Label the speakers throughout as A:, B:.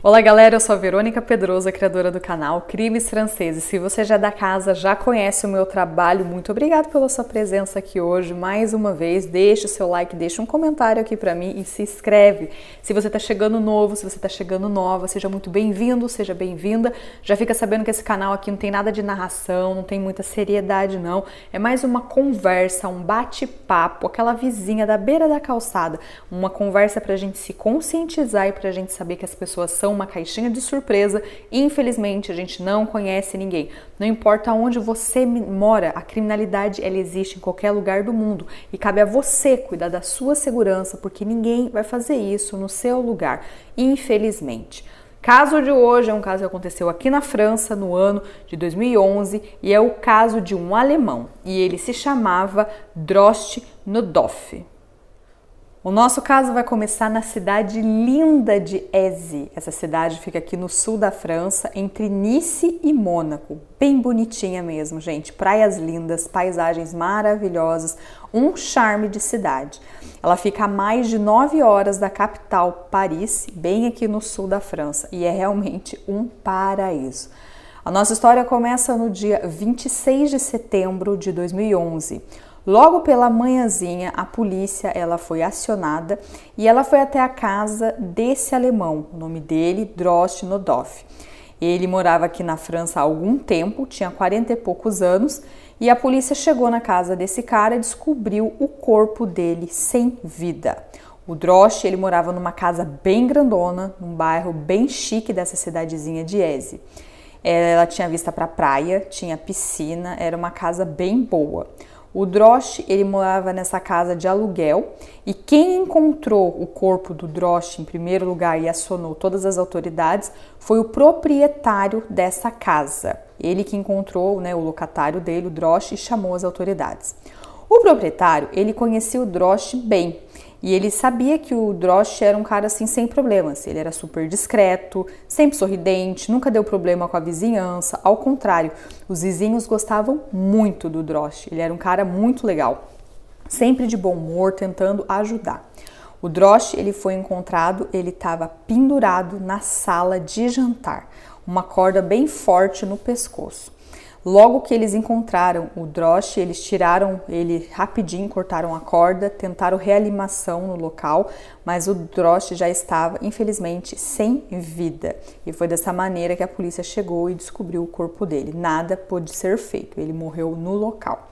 A: Olá galera, eu sou a Verônica Pedrosa, criadora do canal Crimes Franceses. Se você já é da casa, já conhece o meu trabalho, muito obrigado pela sua presença aqui hoje. Mais uma vez, deixa o seu like, deixa um comentário aqui pra mim e se inscreve. Se você tá chegando novo, se você tá chegando nova, seja muito bem-vindo, seja bem-vinda. Já fica sabendo que esse canal aqui não tem nada de narração, não tem muita seriedade não. É mais uma conversa, um bate-papo, aquela vizinha da beira da calçada. Uma conversa pra gente se conscientizar e pra gente saber que as pessoas são uma caixinha de surpresa. Infelizmente, a gente não conhece ninguém. Não importa onde você mora, a criminalidade ela existe em qualquer lugar do mundo e cabe a você cuidar da sua segurança, porque ninguém vai fazer isso no seu lugar, infelizmente. Caso de hoje é um caso que aconteceu aqui na França no ano de 2011 e é o caso de um alemão e ele se chamava Drost Nodolf. O nosso caso vai começar na cidade linda de Ézi. Essa cidade fica aqui no sul da França, entre Nice e Mônaco. Bem bonitinha mesmo, gente. Praias lindas, paisagens maravilhosas, um charme de cidade. Ela fica a mais de 9 horas da capital, Paris, bem aqui no sul da França. E é realmente um paraíso. A nossa história começa no dia 26 de setembro de 2011. Logo pela manhãzinha, a polícia ela foi acionada e ela foi até a casa desse alemão, o nome dele, Drost Nodolf. Ele morava aqui na França há algum tempo, tinha 40 e poucos anos, e a polícia chegou na casa desse cara e descobriu o corpo dele sem vida. O Drost, ele morava numa casa bem grandona, num bairro bem chique dessa cidadezinha de Ézi. Ela tinha vista para a praia, tinha piscina, era uma casa bem boa. O Drost, ele morava nessa casa de aluguel e quem encontrou o corpo do Drost em primeiro lugar e acionou todas as autoridades foi o proprietário dessa casa. Ele que encontrou, né, o locatário dele, o Drost, e chamou as autoridades. O proprietário, ele conhecia o Drost bem e ele sabia que o Drost era um cara assim sem problemas. Ele era super discreto, sempre sorridente, nunca deu problema com a vizinhança. Ao contrário, os vizinhos gostavam muito do Drost. Ele era um cara muito legal, sempre de bom humor, tentando ajudar. O Drost, ele foi encontrado, ele estava pendurado na sala de jantar, uma corda bem forte no pescoço. Logo que eles encontraram o Drost, eles tiraram ele rapidinho, cortaram a corda, tentaram reanimação no local, mas o Drost já estava, infelizmente, sem vida. E foi dessa maneira que a polícia chegou e descobriu o corpo dele. Nada pôde ser feito, ele morreu no local.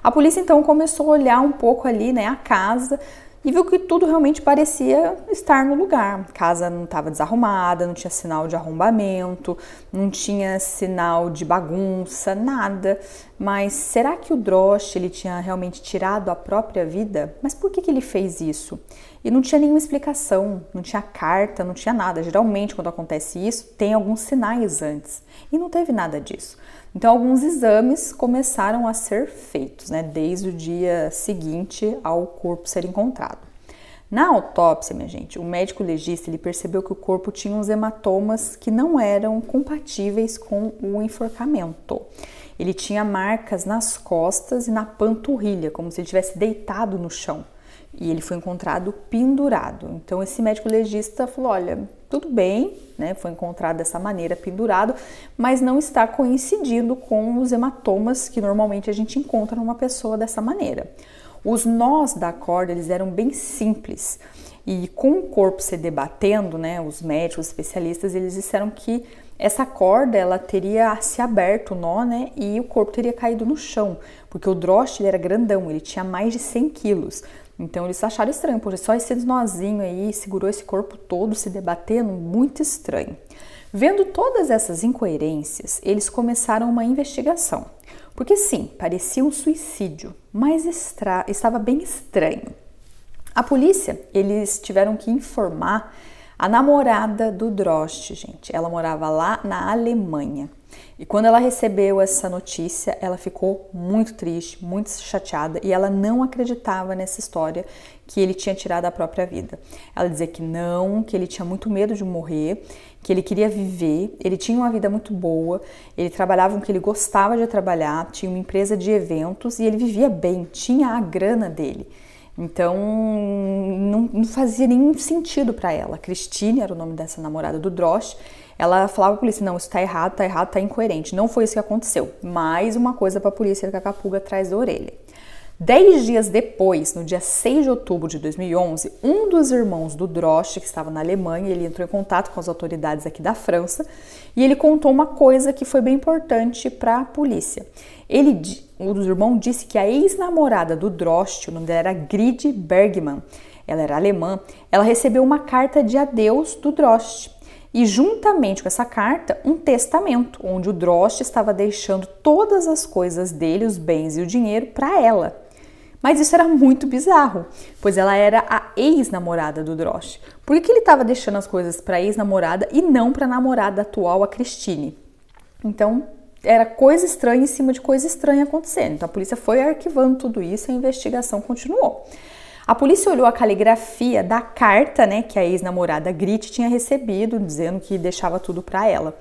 A: A polícia então começou a olhar um pouco ali, né, a casa, e viu que tudo realmente parecia estar no lugar. A casa não estava desarrumada, não tinha sinal de arrombamento, não tinha sinal de bagunça, nada. Mas será que o Drost ele tinha realmente tirado a própria vida? Mas por que ele fez isso? E não tinha nenhuma explicação, não tinha carta, não tinha nada. Geralmente, quando acontece isso, tem alguns sinais antes. E não teve nada disso. Então, alguns exames começaram a ser feitos, né, desde o dia seguinte ao corpo ser encontrado. Na autópsia, minha gente, o médico legista ele percebeu que o corpo tinha uns hematomas que não eram compatíveis com o enforcamento. Ele tinha marcas nas costas e na panturrilha, como se ele tivesse deitado no chão. E ele foi encontrado pendurado. Então, esse médico legista falou, olha, tudo bem, né? Foi encontrado dessa maneira, pendurado, mas não está coincidindo com os hematomas que normalmente a gente encontra numa pessoa dessa maneira. Os nós da corda, eles eram bem simples. E com o corpo se debatendo, né? Os médicos, os especialistas, eles disseram que essa corda, ela teria se aberto o nó, né? E o corpo teria caído no chão, porque o Drost, ele era grandão, ele tinha mais de 100 quilos. Então eles acharam estranho, porque só esse nozinho aí segurou esse corpo todo se debatendo, muito estranho. Vendo todas essas incoerências, eles começaram uma investigação. Porque sim, parecia um suicídio, mas estava bem estranho. A polícia, eles tiveram que informar a namorada do Drost, gente. Ela morava lá na Alemanha. E quando ela recebeu essa notícia, ela ficou muito triste, muito chateada e ela não acreditava nessa história que ele tinha tirado a própria vida. Ela dizia que não, que ele tinha muito medo de morrer, que ele queria viver, ele tinha uma vida muito boa, ele trabalhava com o que ele gostava de trabalhar, tinha uma empresa de eventos e ele vivia bem, tinha a grana dele. Então, não fazia nenhum sentido para ela. Christine era o nome dessa namorada do Drost. Ela falava pra polícia, não, isso tá errado, tá incoerente. Não foi isso que aconteceu. Mais uma coisa pra polícia ficar com a pulga atrás da orelha. 10 dias depois, no dia 6 de outubro de 2011, um dos irmãos do Drost, que estava na Alemanha, ele entrou em contato com as autoridades aqui da França e ele contou uma coisa que foi bem importante para a polícia. Um dos irmãos disse que a ex-namorada do Drost, o nome dela era Grid Bergman, ela era alemã, ela recebeu uma carta de adeus do Drost. E juntamente com essa carta, um testamento, onde o Drost estava deixando todas as coisas dele, os bens e o dinheiro, para ela. Mas isso era muito bizarro, pois ela era a ex-namorada do Drost. Por que ele estava deixando as coisas para a ex-namorada e não para a namorada atual, a Christine? Então, era coisa estranha em cima de coisa estranha acontecendo. Então, a polícia foi arquivando tudo isso e a investigação continuou. A polícia olhou a caligrafia da carta, né, que a ex-namorada Grit tinha recebido, dizendo que deixava tudo para ela.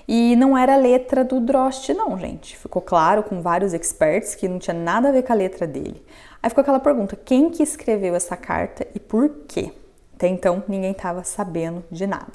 A: E não era a letra do Drost, não, gente. Ficou claro com vários experts que não tinha nada a ver com a letra dele. Aí ficou aquela pergunta, quem que escreveu essa carta e por quê? Até então, ninguém estava sabendo de nada.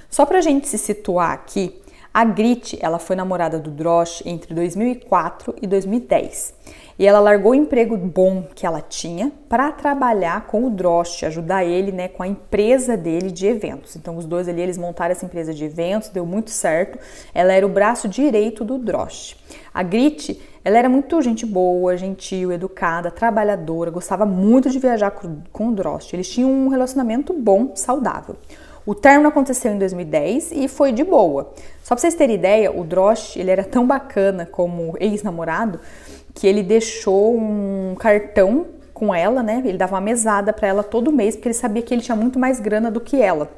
A: Só pra gente se situar aqui, a Grit, ela foi namorada do Drost entre 2004 e 2010. E ela largou o emprego bom que ela tinha para trabalhar com o Drost, ajudar ele, né, com a empresa dele de eventos. Então, os dois ali, eles montaram essa empresa de eventos, deu muito certo. Ela era o braço direito do Drost. A Grit, ela era muito gente boa, gentil, educada, trabalhadora, gostava muito de viajar com o Drost. Eles tinham um relacionamento bom, saudável. O término aconteceu em 2010 e foi de boa. Só pra vocês terem ideia, o Drost, ele era tão bacana como ex-namorado que ele deixou um cartão com ela, né? Ele dava uma mesada pra ela todo mês, porque ele sabia que ele tinha muito mais grana do que ela.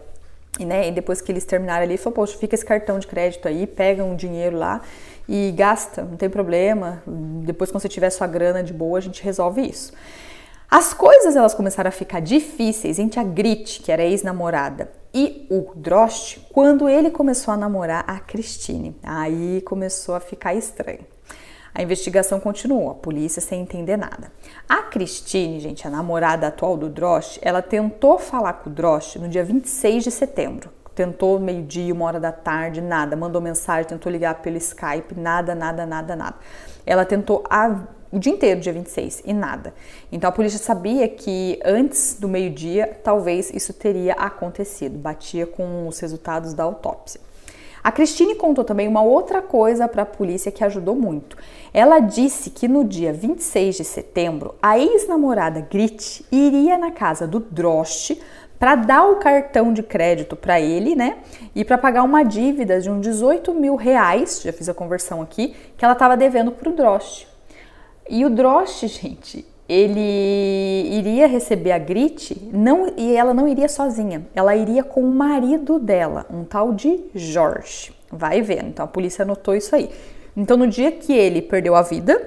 A: E, né, e depois que eles terminaram ali, ele falou, poxa, fica esse cartão de crédito aí, pega um dinheiro lá e gasta, não tem problema. Depois, quando você tiver sua grana de boa, a gente resolve isso. As coisas, elas começaram a ficar difíceis entre a Grit, que era ex-namorada, e o Drost, quando ele começou a namorar a Christine. Aí começou a ficar estranho. A investigação continuou, a polícia sem entender nada. A Christine, gente, a namorada atual do Drost, ela tentou falar com o Drost no dia 26 de setembro. Tentou meio-dia, 1h da tarde, nada. Mandou mensagem, tentou ligar pelo Skype, nada. Ela tentou o dia inteiro, dia 26, e nada. Então a polícia sabia que antes do meio-dia, talvez isso teria acontecido. Batia com os resultados da autópsia. A Christine contou também uma outra coisa para a polícia que ajudou muito. Ela disse que no dia 26 de setembro, a ex-namorada Grit iria na casa do Drost para dar o cartão de crédito para ele, né? E para pagar uma dívida de uns 18 mil reais, já fiz a conversão aqui, que ela estava devendo para o Drost. E o Drost, gente, ele iria receber a Grit, e ela não iria sozinha, ela iria com o marido dela, um tal de Jorge. Vai vendo, então a polícia anotou isso aí. Então no dia que ele perdeu a vida,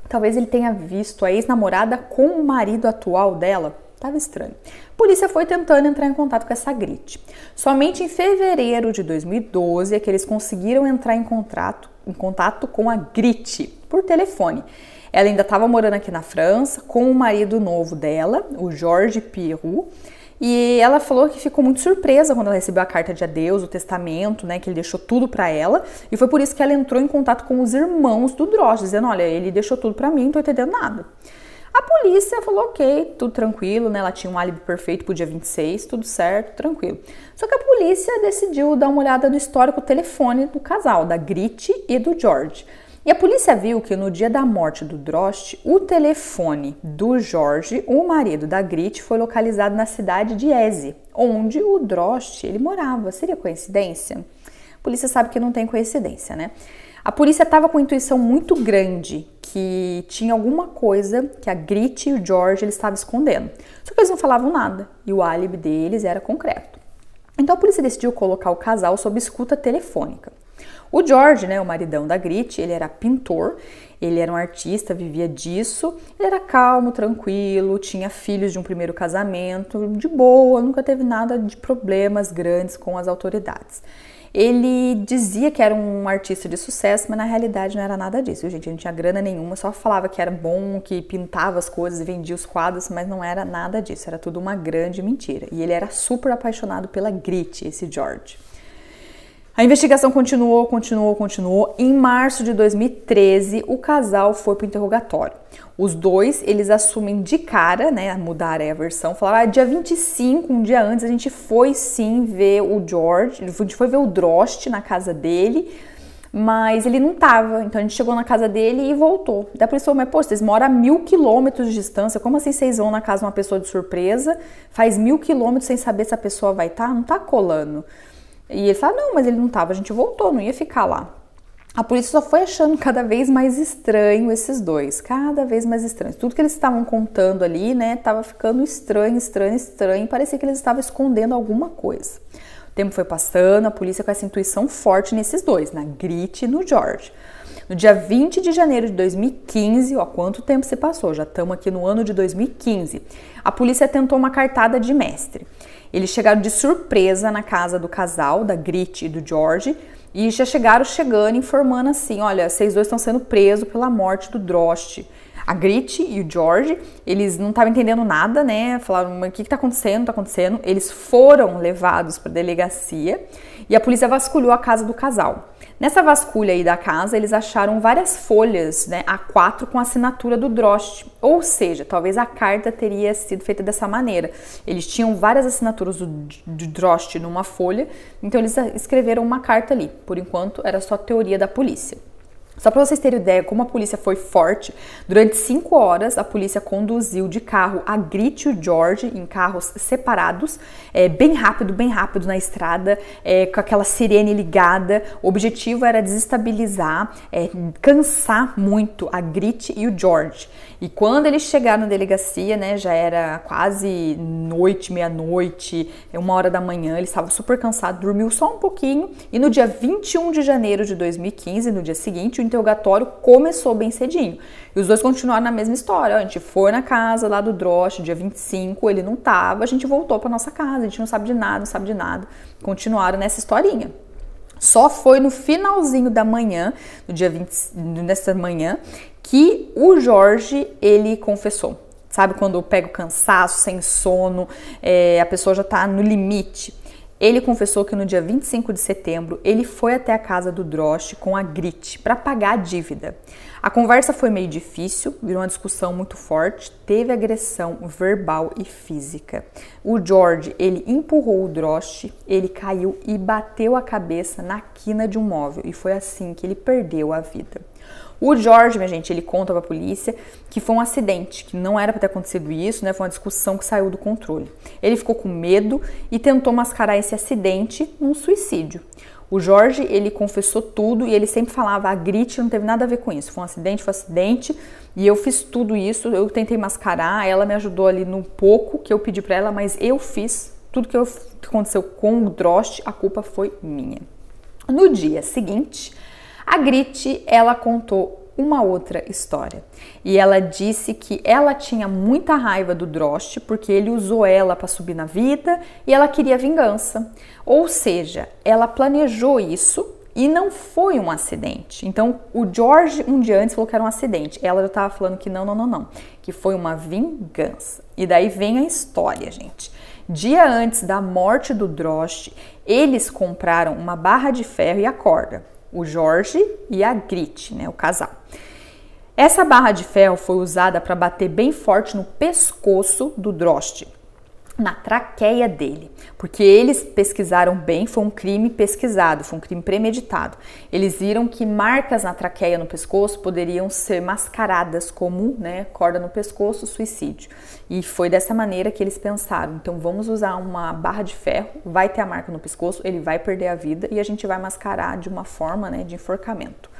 A: talvez ele tenha visto a ex-namorada com o marido atual dela. Tava estranho. A polícia foi tentando entrar em contato com essa Grit. Somente em fevereiro de 2012 é que eles conseguiram entrar em contato com a Grit por telefone. Ela ainda estava morando aqui na França com o marido novo dela, o Georges Pirou, e ela falou que ficou muito surpresa quando ela recebeu a carta de adeus, o testamento, né, que ele deixou tudo para ela, e foi por isso que ela entrou em contato com os irmãos do Drost, dizendo, olha, ele deixou tudo para mim, não tô entendendo nada. A polícia falou, ok, tudo tranquilo, né, ela tinha um álibi perfeito pro dia 26, tudo certo, tranquilo. Só que a polícia decidiu dar uma olhada no histórico telefone do casal, da Grit e do George. E a polícia viu que no dia da morte do Drost, o telefone do Jorge, o marido da Grit, foi localizado na cidade de Eze, onde o Drost ele morava. Seria coincidência? A polícia sabe que não tem coincidência, né? A polícia estava com intuição muito grande que tinha alguma coisa que a Grit e o George eles estavam escondendo. Só que eles não falavam nada e o álibi deles era concreto. Então a polícia decidiu colocar o casal sob escuta telefônica. O George, né, o maridão da Grit, ele era pintor, ele era um artista, vivia disso, ele era calmo, tranquilo, tinha filhos de um primeiro casamento, de boa, nunca teve nada de problemas grandes com as autoridades. Ele dizia que era um artista de sucesso, mas na realidade não era nada disso, gente. Ele não tinha grana nenhuma, só falava que era bom, que pintava as coisas e vendia os quadros, mas não era nada disso, era tudo uma grande mentira. E ele era super apaixonado pela Grit, esse George. A investigação continuou. Em março de 2013, o casal foi para o interrogatório. Os dois, eles assumem de cara, né, mudaram a versão, falaram, dia 25, um dia antes, a gente foi sim ver o George, a gente foi ver o Drost na casa dele, mas ele não tava, então a gente chegou na casa dele e voltou. Daí a polícia falou, mas pô, vocês moram a 1000 quilômetros de distância, como assim vocês vão na casa de uma pessoa de surpresa, faz 1000 quilômetros sem saber se a pessoa vai estar? Não tá colando. E ele falou, não, mas ele não tava, a gente voltou, não ia ficar lá. A polícia só foi achando cada vez mais estranho esses dois, cada vez mais estranhos. Tudo que eles estavam contando ali, né, tava ficando estranho, parecia que eles estavam escondendo alguma coisa. O tempo foi passando, a polícia com essa intuição forte nesses dois, na Grit e no George. No dia 20 de janeiro de 2015, ó, quanto tempo se passou, já estamos aqui no ano de 2015, a polícia tentou uma cartada de mestre. Eles chegaram de surpresa na casa do casal, da Grit e do George, e já chegaram informando assim, olha, vocês dois estão sendo presos pela morte do Drost. A Grit e o George, eles não estavam entendendo nada, né? Falaram, mas o que está acontecendo? Tá acontecendo? Eles foram levados para a delegacia e a polícia vasculhou a casa do casal. Nessa vasculha aí da casa, eles acharam várias folhas, né, A4 com a assinatura do Drost. Ou seja, talvez a carta teria sido feita dessa maneira. Eles tinham várias assinaturas do Drost numa folha, então eles escreveram uma carta ali. Por enquanto, era só teoria da polícia. Só para vocês terem ideia como a polícia foi forte, durante 5 horas a polícia conduziu de carro a Grit e o George em carros separados, bem rápido na estrada, com aquela sirene ligada. O objetivo era desestabilizar, cansar muito a Grit e o George. E quando eles chegaram na delegacia, né, já era quase noite, meia-noite, 1h da manhã, eles estavam super cansados, dormiu só um pouquinho e no dia 21 de janeiro de 2015, no dia seguinte, o interrogatório começou bem cedinho. E os dois continuaram na mesma história. A gente foi na casa lá do Drost, dia 25, ele não tava, a gente voltou para nossa casa, a gente não sabe de nada. Continuaram nessa historinha. Só foi no finalzinho da manhã, no dia 20, nessa manhã, que o George, ele confessou. Sabe quando pega o cansaço, sem sono, a pessoa já tá no limite. Ele confessou que no dia 25 de setembro, ele foi até a casa do Drost com a Grit para pagar a dívida. A conversa foi meio difícil, virou uma discussão muito forte, teve agressão verbal e física. O George, ele empurrou o Drost, ele caiu e bateu a cabeça na quina de um móvel e foi assim que ele perdeu a vida. O George, minha gente, ele conta pra polícia que foi um acidente, que não era pra ter acontecido isso, né? Foi uma discussão que saiu do controle. Ele ficou com medo e tentou mascarar esse acidente num suicídio. O George, ele confessou tudo e ele sempre falava, a Grit não teve nada a ver com isso, foi um acidente e eu fiz tudo isso, eu tentei mascarar, ela me ajudou ali no pouco que eu pedi pra ela, mas eu fiz tudo que aconteceu com o Drost, a culpa foi minha. No dia seguinte, a Grit, ela contou uma outra história e ela disse que ela tinha muita raiva do Drost porque ele usou ela para subir na vida e ela queria vingança. Ou seja, ela planejou isso e não foi um acidente. Então, o George um dia antes falou que era um acidente. Ela já estava falando que não, que foi uma vingança. E daí vem a história, gente. Dia antes da morte do Drost, eles compraram uma barra de ferro e a corda. O George e a Grit, né, o casal. Essa barra de ferro foi usada para bater bem forte no pescoço do Drost, na traqueia dele, porque eles pesquisaram bem, foi um crime pesquisado, foi um crime premeditado. Eles viram que marcas na traqueia, no pescoço, poderiam ser mascaradas como, né, corda no pescoço, suicídio. E foi dessa maneira que eles pensaram, então vamos usar uma barra de ferro, vai ter a marca no pescoço, ele vai perder a vida e a gente vai mascarar de uma forma, né, de enforcamento.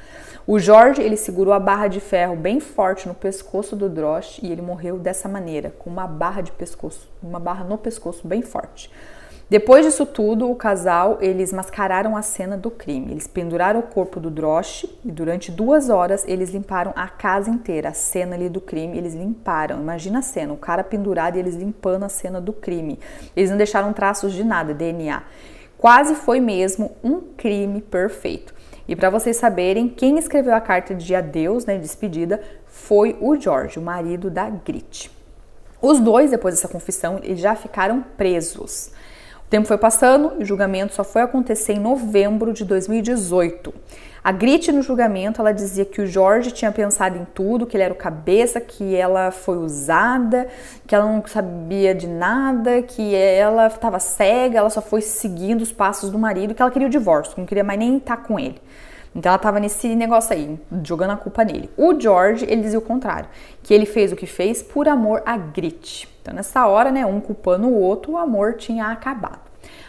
A: O George, ele segurou a barra de ferro bem forte no pescoço do Drost e ele morreu dessa maneira, com uma barra no pescoço bem forte. Depois disso tudo, o casal, eles mascararam a cena do crime. Eles penduraram o corpo do Drosh e durante 2 horas eles limparam a casa inteira, a cena ali do crime, eles limparam. Imagina a cena, o cara pendurado e eles limpando a cena do crime. Eles não deixaram traços de nada, DNA. Quase foi mesmo um crime perfeito. E para vocês saberem, quem escreveu a carta de adeus, né, de despedida, foi o George, o marido da Grit. Os dois, depois dessa confissão, eles já ficaram presos. O tempo foi passando e o julgamento só foi acontecer em novembro de 2018. A Grit, no julgamento, ela dizia que o George tinha pensado em tudo, que ele era o cabeça, que ela foi usada, que ela não sabia de nada, que ela estava cega, ela só foi seguindo os passos do marido, que ela queria o divórcio, não queria mais nem estar com ele. Então ela estava nesse negócio aí, jogando a culpa nele. O George, ele dizia o contrário, que ele fez o que fez por amor a Grit. Então nessa hora, né, um culpando o outro, o amor tinha acabado.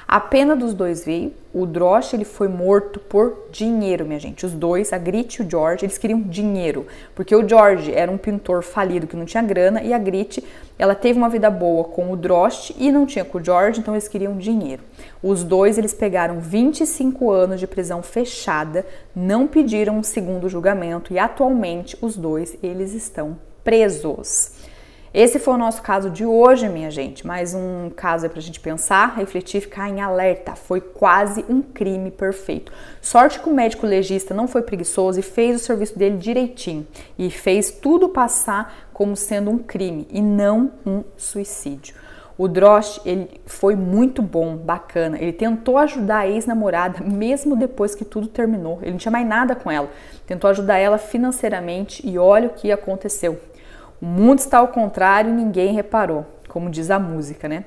A: A pena dos dois veio, o Drosh, ele foi morto por dinheiro, minha gente. Os dois, a Grit e o George, eles queriam dinheiro, porque o George era um pintor falido que não tinha grana e a Grit, ela teve uma vida boa com o Drosh e não tinha com o George, então eles queriam dinheiro. Os dois, eles pegaram 25 anos de prisão fechada, não pediram um segundo julgamento e atualmente os dois, eles estão presos. Esse foi o nosso caso de hoje, minha gente. Mais um caso aí pra gente pensar, refletir, ficar em alerta. Foi quase um crime perfeito. Sorte que o médico legista não foi preguiçoso e fez o serviço dele direitinho. E fez tudo passar como sendo um crime e não um suicídio. O Drosh, ele foi muito bom, bacana. Ele tentou ajudar a ex-namorada mesmo depois que tudo terminou. Ele não tinha mais nada com ela. Tentou ajudar ela financeiramente e olha o que aconteceu. O mundo está ao contrário e ninguém reparou, como diz a música, né?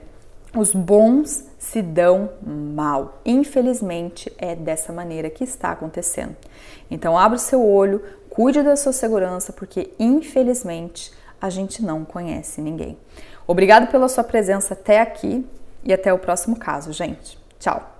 A: Os bons se dão mal. Infelizmente, é dessa maneira que está acontecendo. Então, abra o seu olho, cuide da sua segurança, porque, infelizmente, a gente não conhece ninguém. Obrigado pela sua presença até aqui e até o próximo caso, gente. Tchau!